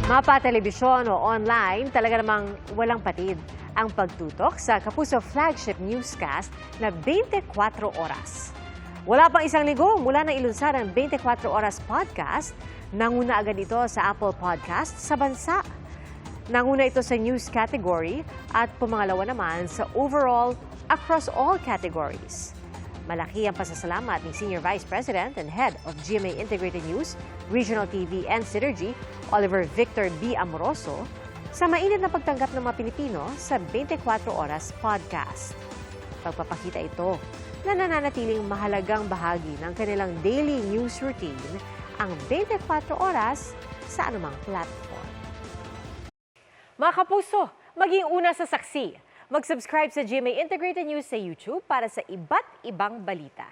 Mapa-telebisyon o online, talaga namang walang patid ang pagtutok sa Kapuso flagship newscast na 24 oras. Wala pang isang linggo mula na ilunsad ang 24 oras podcast, nanguna agad ito sa Apple Podcast sa bansa. Nanguna ito sa news category at pumangalawa naman sa overall across all categories. Malaki ang pasasalamat ni Senior Vice President and Head of GMA Integrated News, Regional TV and Synergy, Oliver Victor B. Amoroso, sa mainit na pagtanggap ng mga Pilipino sa 24 Oras Podcast. Pagpapakita ito na nananatiling mahalagang bahagi ng kanilang daily news routine ang 24 oras sa anumang platform. Mga kapuso, maging una sa saksi. Mag-subscribe sa GMA Integrated News sa YouTube para sa iba't ibang balita.